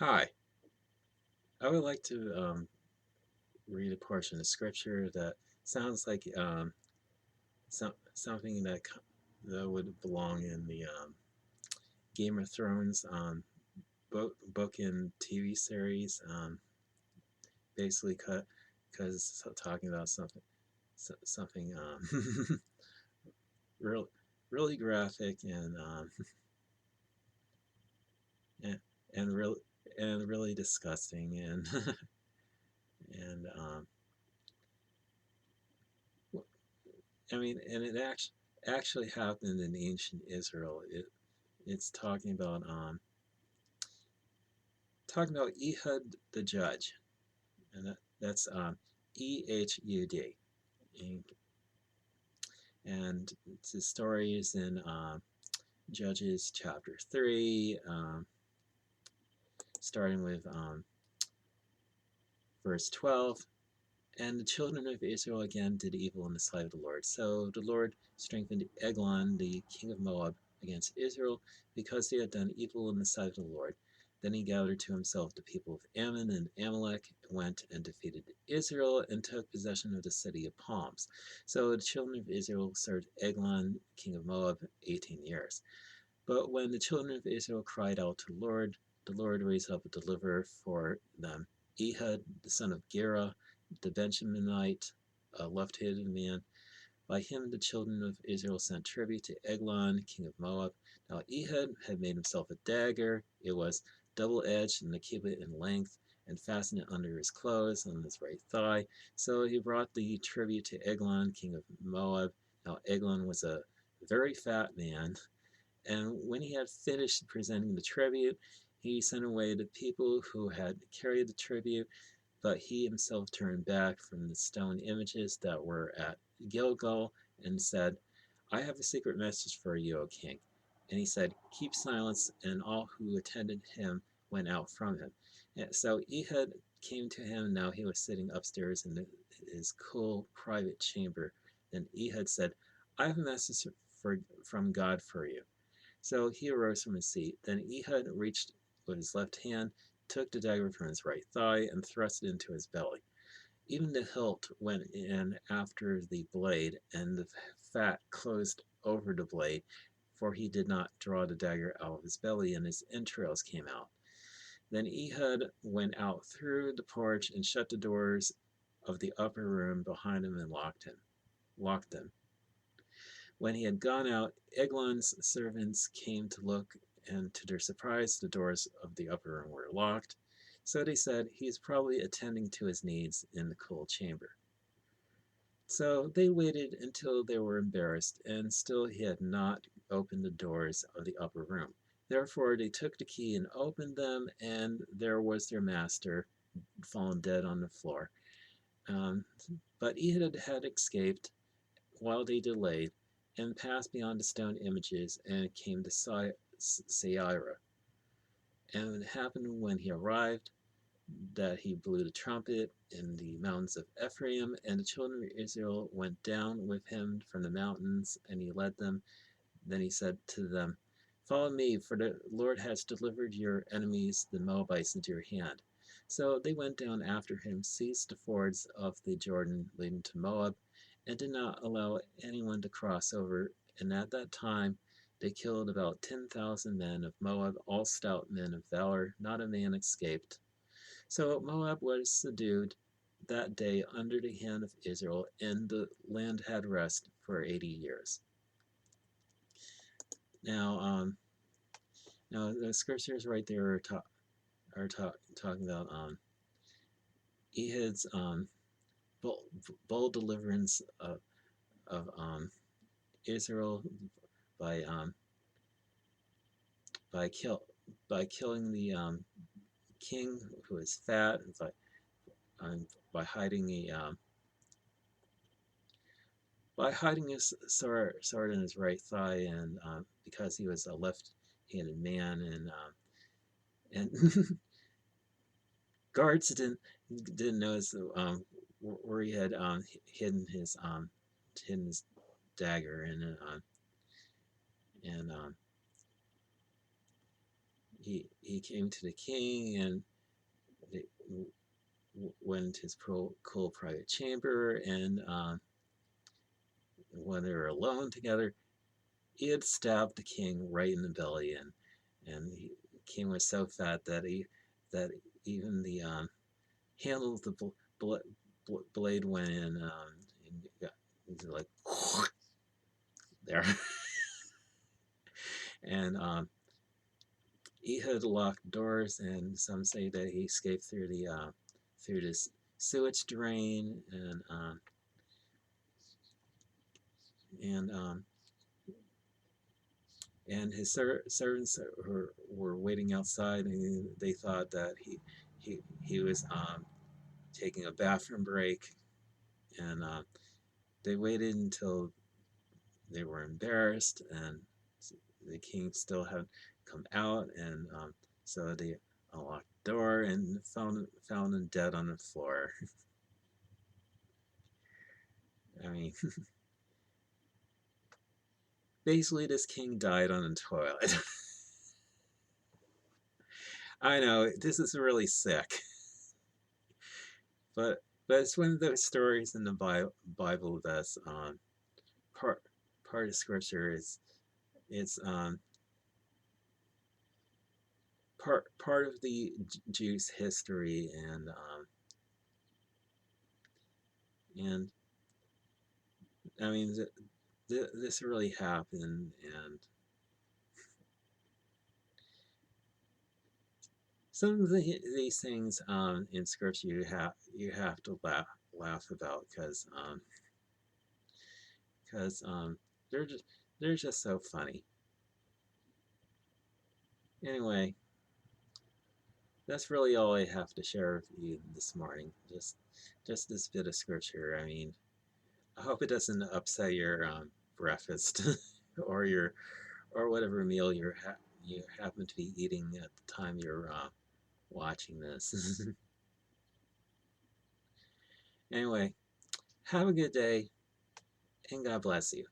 Hi, I would like to read a portion of scripture that sounds like something that would belong in the Game of Thrones book and TV series. Basically, because talking about something real, really graphic and and real and really disgusting and I mean, and it actually happened in ancient Israel. It's talking about Ehud the judge, and that's Ehud, and the story is in Judges chapter 3, starting with verse 12. And the children of Israel again did evil in the sight of the Lord. So the Lord strengthened Eglon, the king of Moab, against Israel, because he had done evil in the sight of the Lord. Then he gathered to himself the people of Ammon and Amalek, went and defeated Israel, and took possession of the city of palms. So the children of Israel served Eglon, king of Moab, 18 years. But when the children of Israel cried out to the Lord raised up a deliverer for them, Ehud, the son of Gera, the Benjaminite, a left-handed man. By him the children of Israel sent tribute to Eglon, king of Moab. Now Ehud had made himself a dagger. It was double-edged and a cubit in length, and fastened it under his clothes on his right thigh. So he brought the tribute to Eglon, king of Moab. Now Eglon was a very fat man, and when he had finished presenting the tribute, he sent away the people who had carried the tribute, but he himself turned back from the stone images that were at Gilgal and said, I have a secret message for you, O king. And he said, Keep silence, and all who attended him went out from him. And so Ehud came to him. Now he was sitting upstairs in his cool private chamber. Then Ehud said, I have a message from God for you. So he arose from his seat. Then Ehud reached with his left hand, took the dagger from his right thigh, and thrust it into his belly. Even the hilt went in after the blade, and the fat closed over the blade, for he did not draw the dagger out of his belly, and his entrails came out. Then Ehud went out through the porch and shut the doors of the upper room behind him and locked them. When he had gone out, Eglon's servants came to look, and to their surprise, the doors of the upper room were locked. So they said, He is probably attending to his needs in the cool chamber. So they waited until they were embarrassed, and still he had not opened the doors of the upper room. Therefore they took the key and opened them, and there was their master fallen dead on the floor. Um, but Ehud had escaped while they delayed, and passed beyond the stone images, and came to Seirah. And it happened when he arrived that he blew the trumpet in the mountains of Ephraim, and the children of Israel went down with him from the mountains, and he led them. Then he said to them, Follow me, for the Lord has delivered your enemies, the Moabites, into your hand. So they went down after him, seized the fords of the Jordan leading to Moab, and did not allow anyone to cross over. And at that time they killed about 10,000 men of Moab, all stout men of valor. Not a man escaped. So Moab was subdued that day under the hand of Israel, and the land had rest for 80 years. Now, now the scriptures right there talking about Ehud's bold, bold deliverance of Israel by by kill by killing the king who is fat, by hiding his sword in his right thigh, and because he was a left-handed man, and guards didn't notice where he had hidden his dagger, and he came to the king and they went into his cool private chamber, and when they were alone together, he had stabbed the king right in the belly, and the king was so fat that that even the handle of the blade went in, and got like there, and Ehud locked doors, and some say that he escaped through this sewage drain, and and his servants were waiting outside, and they thought that he was taking a bathroom break, and they waited until they were embarrassed, and the king still hadn't come out, and so they unlocked the door and found him dead on the floor. I mean, basically, this king died on the toilet. I know this is really sick, but it's one of those stories in the Bible that's part part of scripture. It's part of the Jews' history, and I mean this really happened, and some of these things in scripture you have to laugh about because they're just so funny. Anyway, that's really all I have to share with you this morning. Just this bit of scripture. I mean, I hope it doesn't upset your breakfast or your or whatever meal you happen to be eating at the time you're watching this. Anyway, have a good day and God bless you.